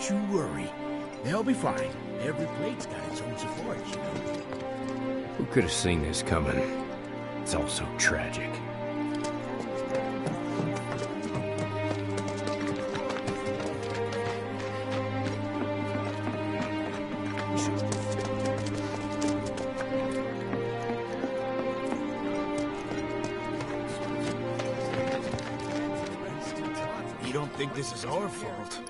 Don't you worry. They'll be fine. Every plate's got its own support, you know. Who could have seen this coming? It's all so tragic. You don't think this is our fault?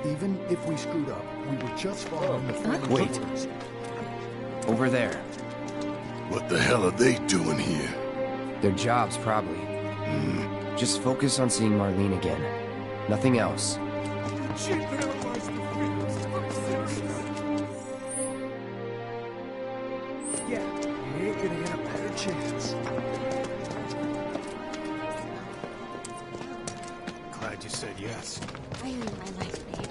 Even if we screwed up, we were just following the friendly Wait. orders. Over there. What the hell are they doing here? Their jobs, probably. Just focus on seeing Marlene again. Nothing else. Yeah, you ain't gonna get a better chance. Glad you said yes. I owe you my life, babe.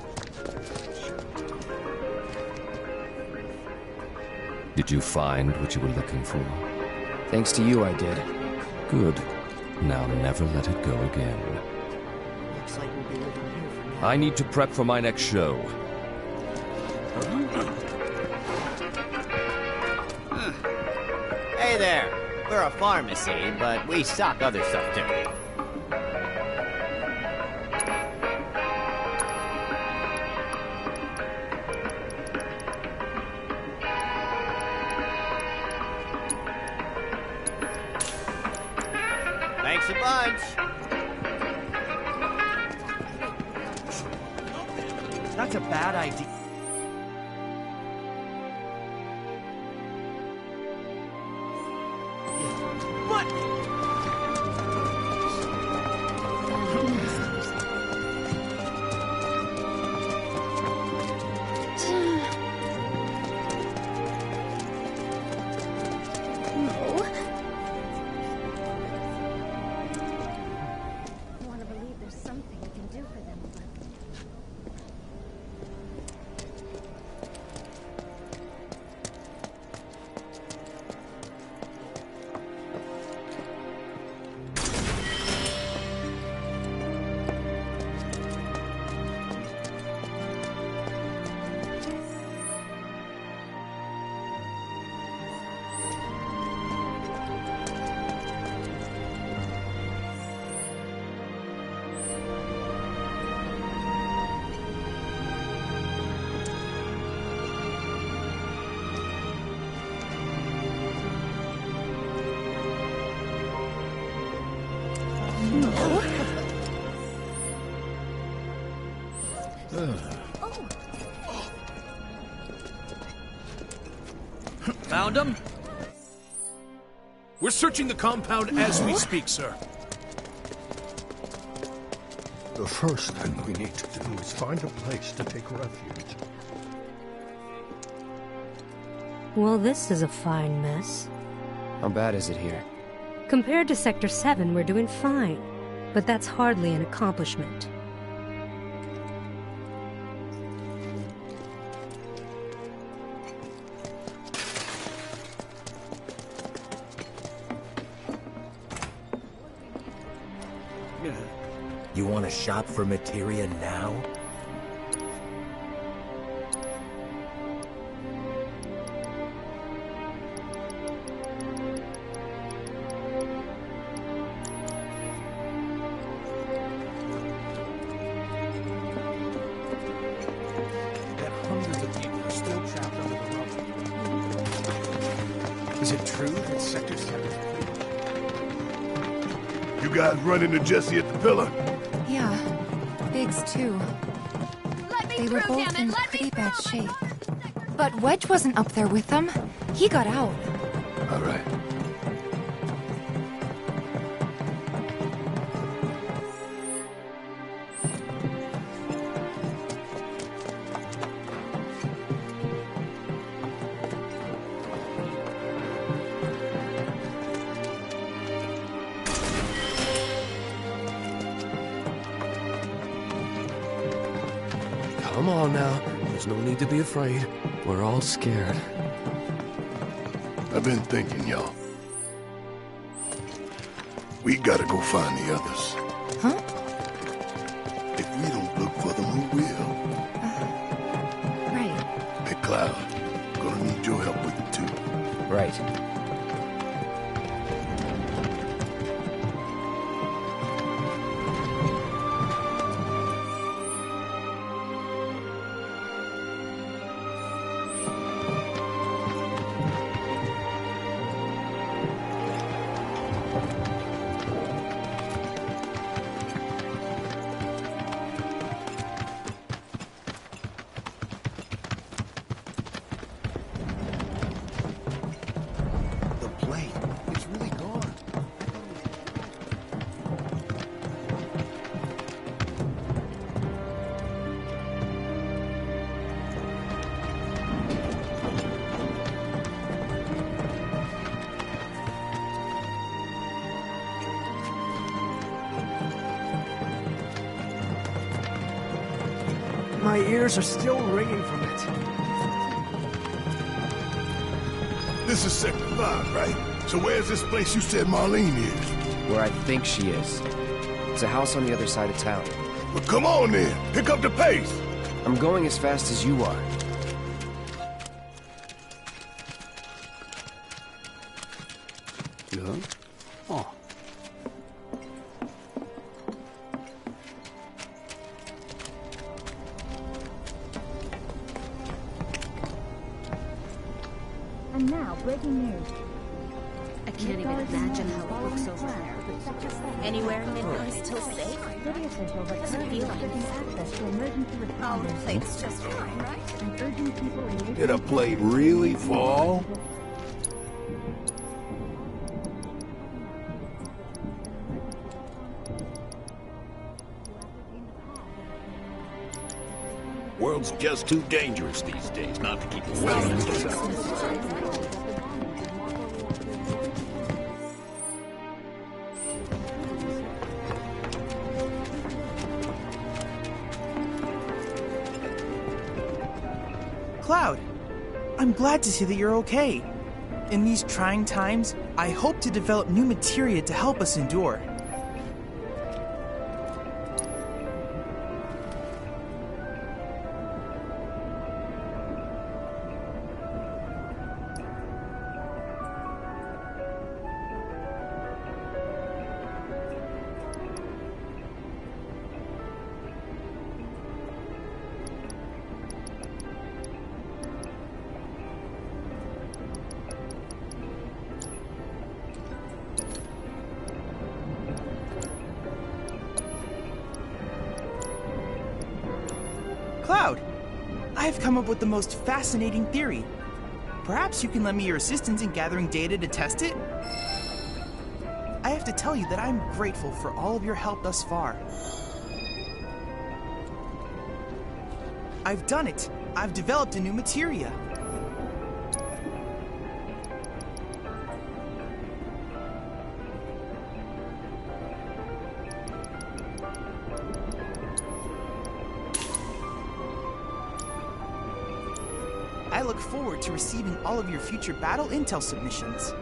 Did you find what you were looking for? Thanks to you, I did. Good. Now never let it go again. Looks like we'll be living here for now. I need to prep for my next show. Hey there. We're a pharmacy, but we stock other stuff too. Thanks a bunch. That's a bad idea. Found him? We're searching the compound as we speak, sir. The first thing we need to do is find a place to take refuge. Well, this is a fine mess. How bad is it here? Compared to Sector 7, we're doing fine. But that's hardly an accomplishment. You want to shop for materia now? That hundreds of people are still trapped under the rubble. Is it true that Sector 7 is clear? You guys run into Jesse at the pillar? Yeah, Biggs too. They were both in pretty bad shape. But Wedge wasn't up there with them. He got out. All right. Come on now. There's no need to be afraid. We're all scared. I've been thinking, y'all. We gotta go find the others. Huh? If we don't look for them, who will? Right. Hey, Cloud, gonna need your help with it too. Right. The plate. It's really gone. My ears are still ringing from it. This is Sector 5, right? So where's this place you said Marlene is? Where I think she is. It's a house on the other side of town. Well, come on then. Pick up the pace. I'm going as fast as you are. Yeah? Oh. And now, breaking news. I can't even imagine how it looks over there. Anywhere in Midway still safe? City officials are currently restricting access to emergency Oh, the responders plate's just fine, right? and urging people in Did a plate really fall? World's just too dangerous these days not to keep away. Cloud, I'm glad to see that you're okay. In these trying times, I hope to develop new materia to help us endure. I've come up with the most fascinating theory. Perhaps you can lend me your assistance in gathering data to test it? I have to tell you that I'm grateful for all of your help thus far. I've done it! I've developed a new materia. I look forward to receiving all of your future battle intel submissions.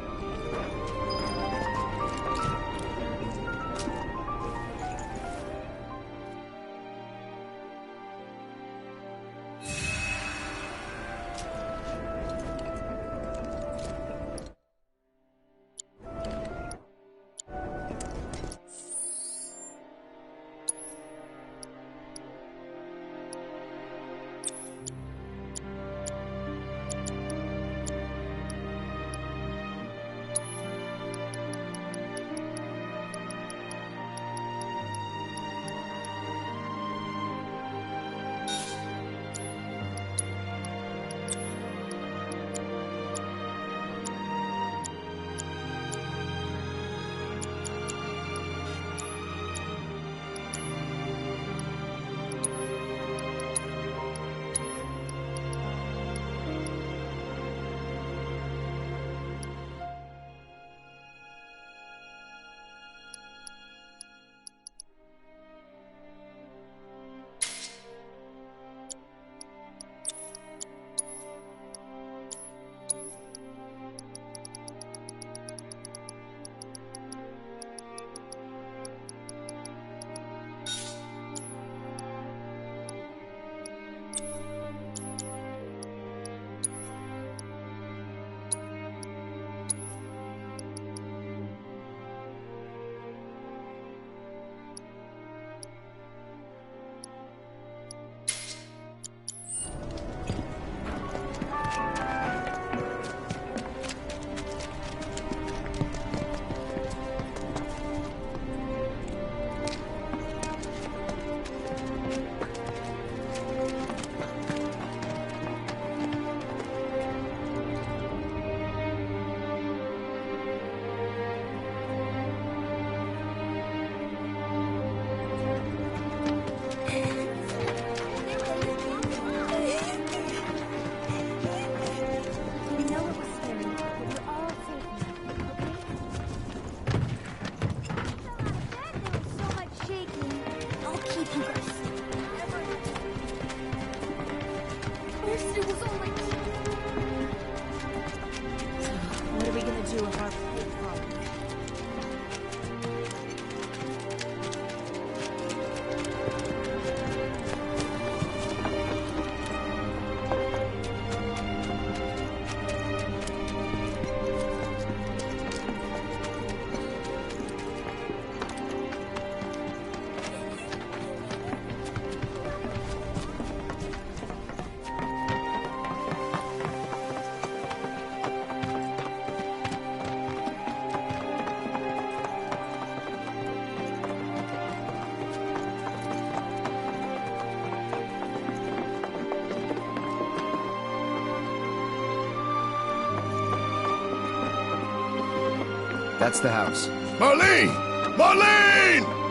That's the house. Marlene! Marlene!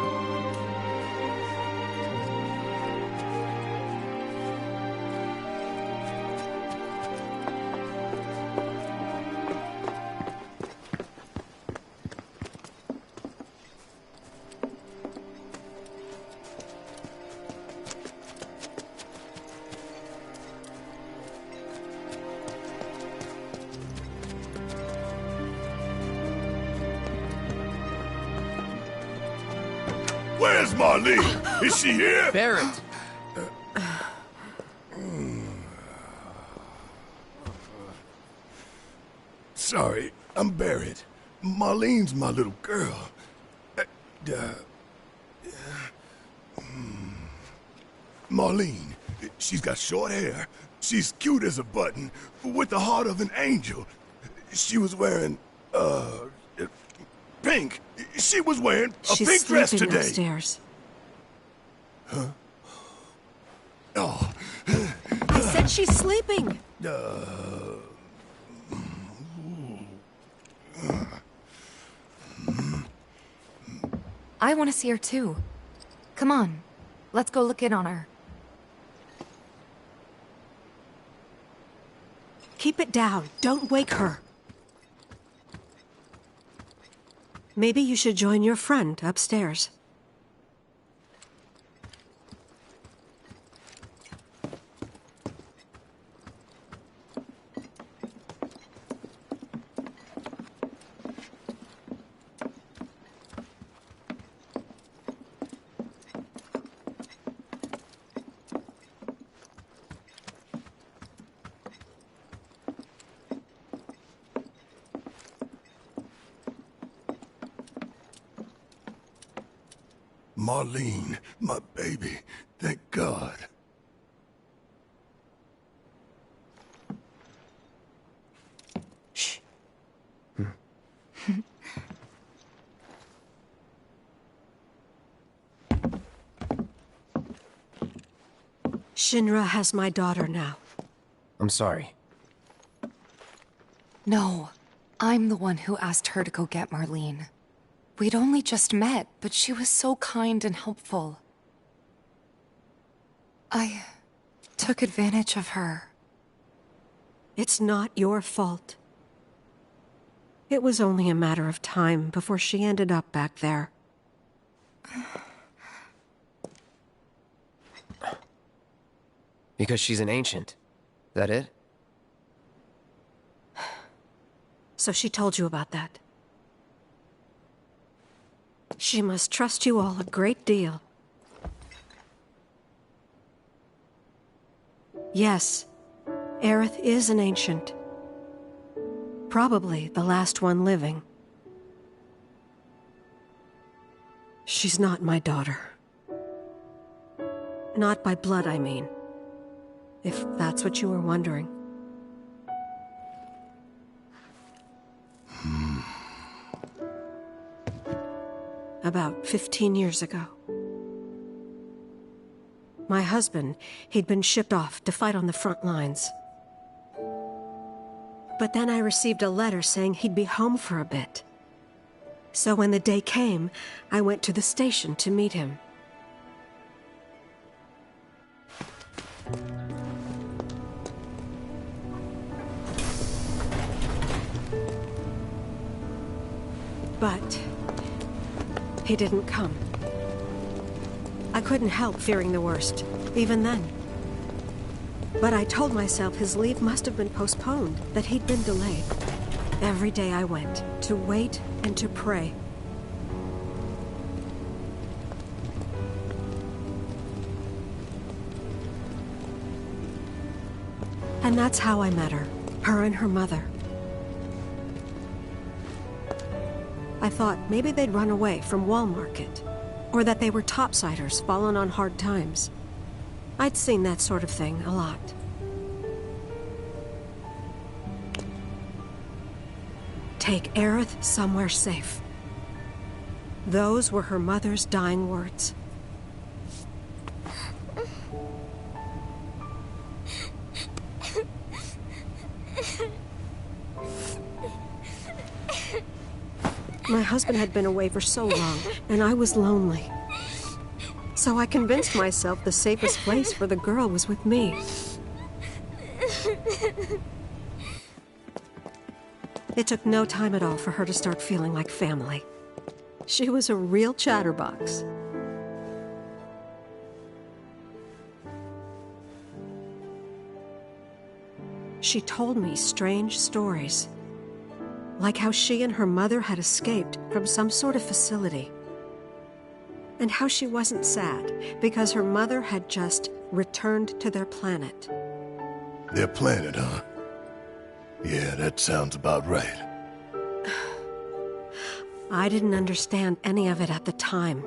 Where's Marlene? Is she here? Barrett! Sorry, I'm Barrett. Marlene's my little girl. Marlene, she's got short hair. She's cute as a button, with the heart of an angel. She was wearing, pink. She was wearing a pink dress today. Upstairs. Huh? Oh. I said And she's sleeping. I want to see her too. Come on, let's go look in on her. Keep it down. Don't wake her. Maybe you should join your friend upstairs. Marlene, my baby. Thank God. Shh. Shinra has my daughter now. I'm sorry. No, I'm the one who asked her to go get Marlene. We'd only just met, but she was so kind and helpful. I took advantage of her. It's not your fault. It was only a matter of time before she ended up back there. Because she's an ancient. That it? So she told you about that. She must trust you all a great deal. Yes, Aerith is an ancient. Probably the last one living. She's not my daughter. Not by blood, I mean. If that's what you were wondering. About 15 years ago. My husband, he'd been shipped off to fight on the front lines. But then I received a letter saying he'd be home for a bit. So when the day came, I went to the station to meet him. But he didn't come. I couldn't help fearing the worst, even then. But I told myself his leave must have been postponed, that he'd been delayed. Every day I went, to wait and to pray. And that's how I met her and her mother. I thought maybe they'd run away from Wall Market, or that they were topsiders fallen on hard times. I'd seen that sort of thing a lot. Take Aerith somewhere safe. Those were her mother's dying words. My husband had been away for so long, and I was lonely. So I convinced myself the safest place for the girl was with me. It took no time at all for her to start feeling like family. She was a real chatterbox. She told me strange stories. Like how she and her mother had escaped from some sort of facility. And how she wasn't sad because her mother had just returned to their planet. Their planet, huh? Yeah, that sounds about right. I didn't understand any of it at the time.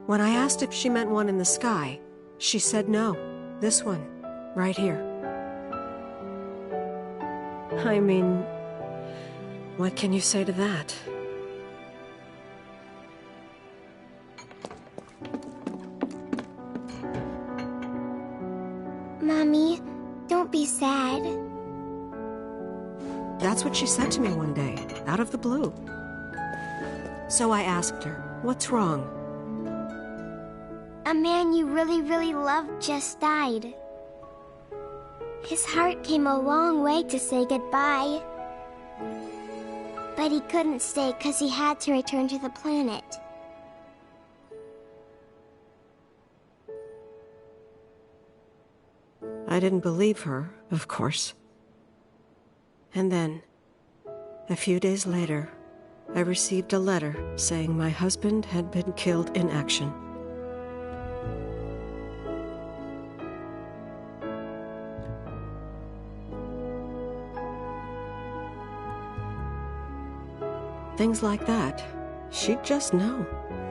When I asked if she meant one in the sky, she said no. This one, right here. I mean, what can you say to that? be sad. That's what she said to me one day, out of the blue. So I asked her, what's wrong? A man you really, really loved just died. His heart came a long way to say goodbye. But he couldn't stay because he had to return to the planet. I didn't believe her, of course. And then, a few days later, I received a letter saying my husband had been killed in action. Things like that, she'd just know.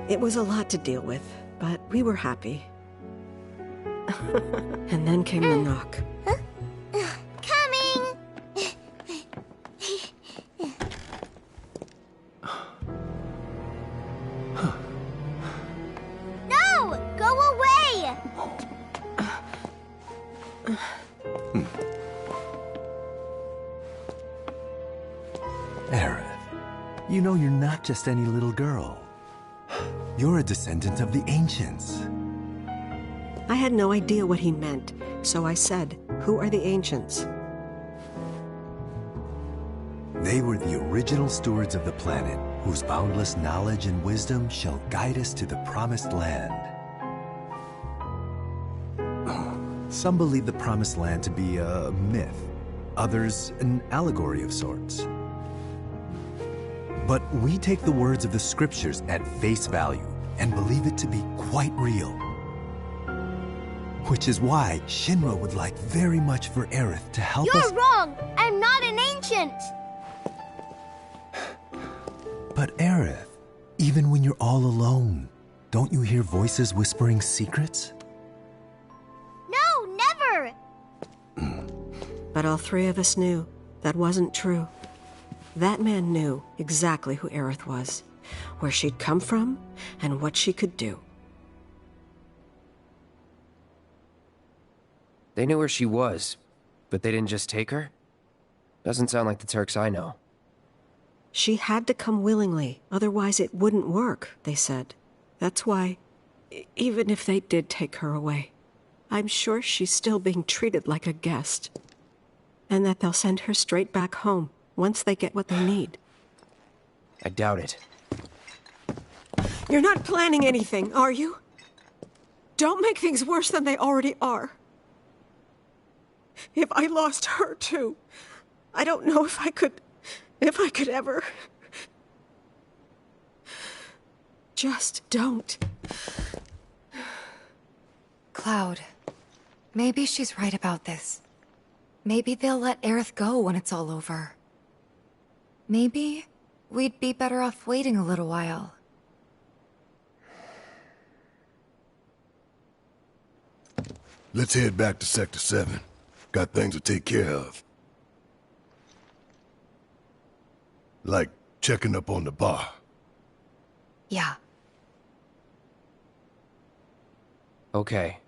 It was a lot to deal with, but we were happy. And then came the knock. Coming! No! Go away! Aerith, you know you're not just any little girl. You're a descendant of the ancients. I had no idea what he meant, so I said, "Who are the ancients?" They were the original stewards of the planet, whose boundless knowledge and wisdom shall guide us to the promised land. Some believe the promised land to be a myth, others an allegory of sorts. But we take the words of the scriptures at face value and believe it to be quite real. Which is why Shinra would like very much for Aerith to help us— You're wrong! I'm not an ancient! But Aerith, even when you're all alone, don't you hear voices whispering secrets? No, never! But all three of us knew that wasn't true. That man knew exactly who Aerith was, where she'd come from, and what she could do. They knew where she was, but they didn't just take her? Doesn't sound like the Turks I know. She had to come willingly, otherwise it wouldn't work, they said. That's why, even if they did take her away, I'm sure she's still being treated like a guest. And that they'll send her straight back home once they get what they need. I doubt it. You're not planning anything, are you? Don't make things worse than they already are. If I lost her too, I don't know if I could ever. Just don't. Cloud, maybe she's right about this. Maybe they'll let Aerith go when it's all over. Maybe we'd be better off waiting a little while. Let's head back to Sector 7. Got things to take care of. Like checking up on the bar. Yeah. Okay.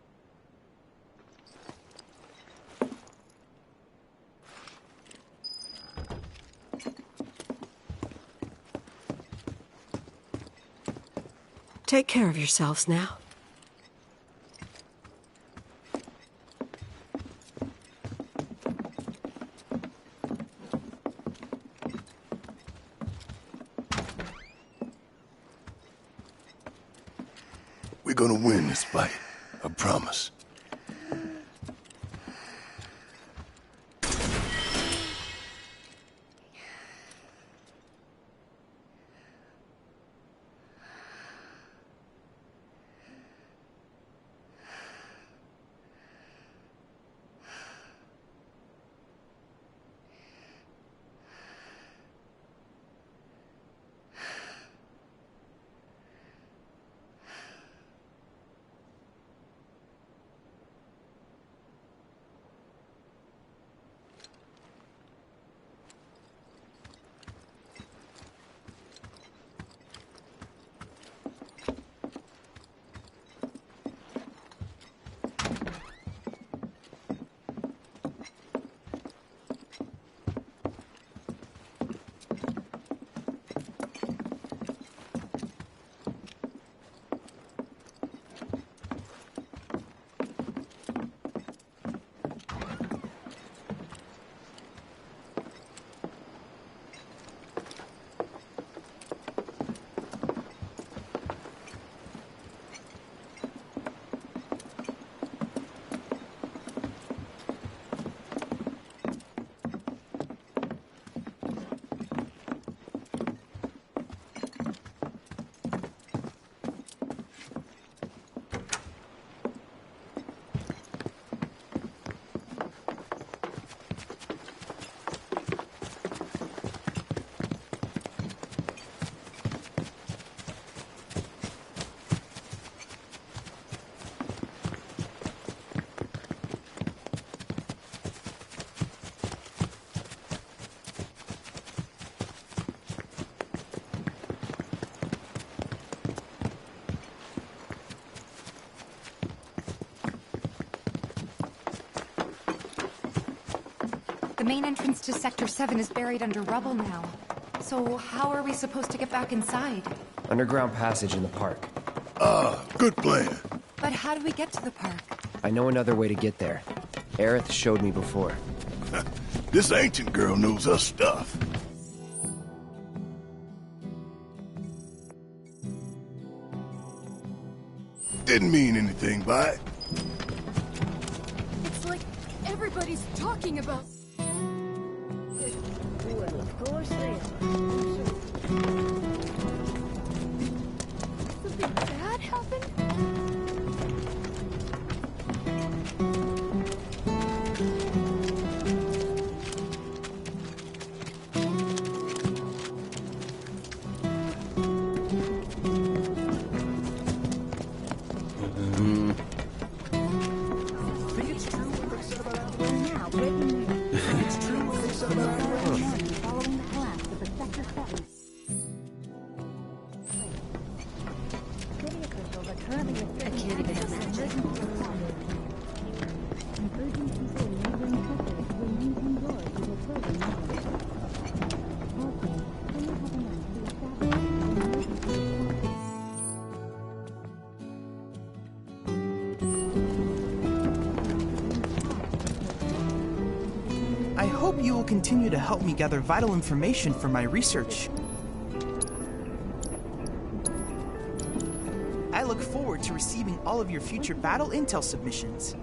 Take care of yourselves now. We're gonna win this fight. I promise. main entrance to Sector 7 is buried under rubble now. So how are we supposed to get back inside? Underground passage in the park. Good plan. But how do we get to the park? I know another way to get there. Aerith showed me before. This ancient girl knows her stuff. Didn't mean anything by it. It's like everybody's talking about... Well, of course they are. Something bad happened? I hope you will continue to help me gather vital information for my research. I look forward to receiving all of your future battle intel submissions.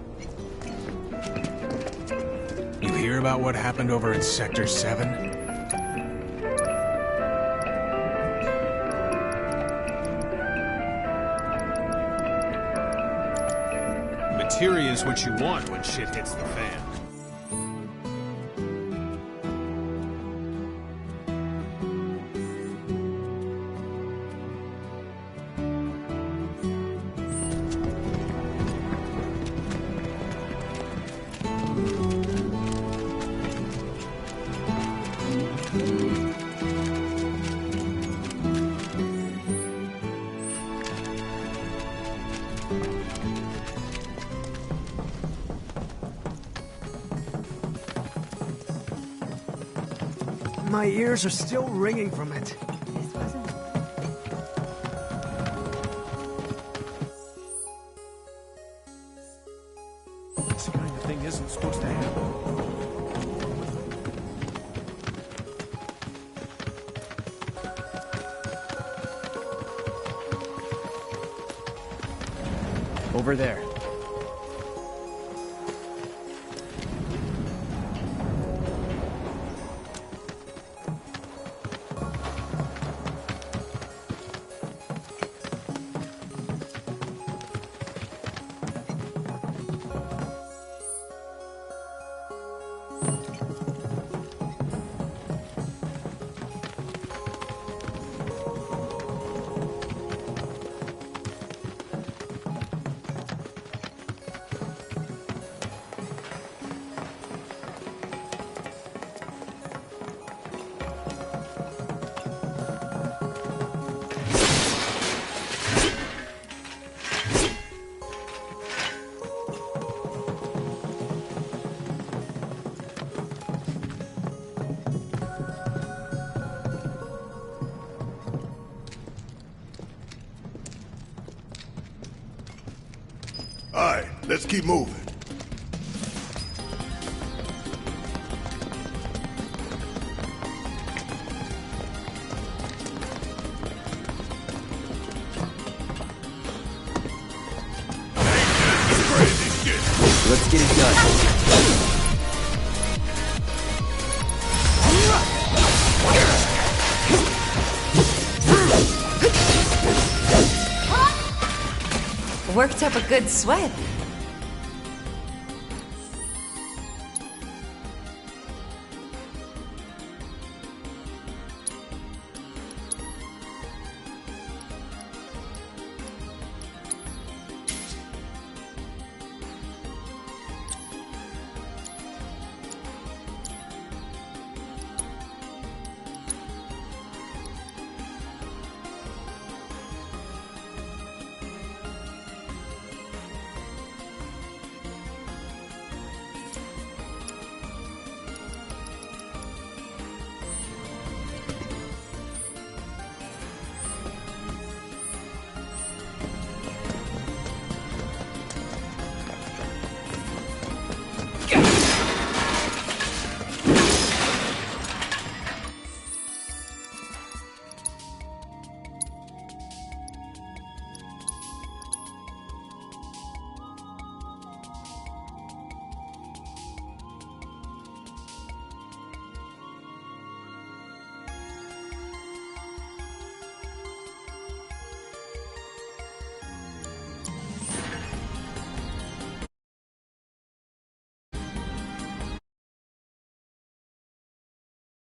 You hear about what happened over in Sector 7? Materia's what you want when shit hits the fan. My ears are still ringing from it. This kind of thing isn't supposed to happen. Over there. Alright, let's keep moving. Let's get it done. Worked up a good sweat.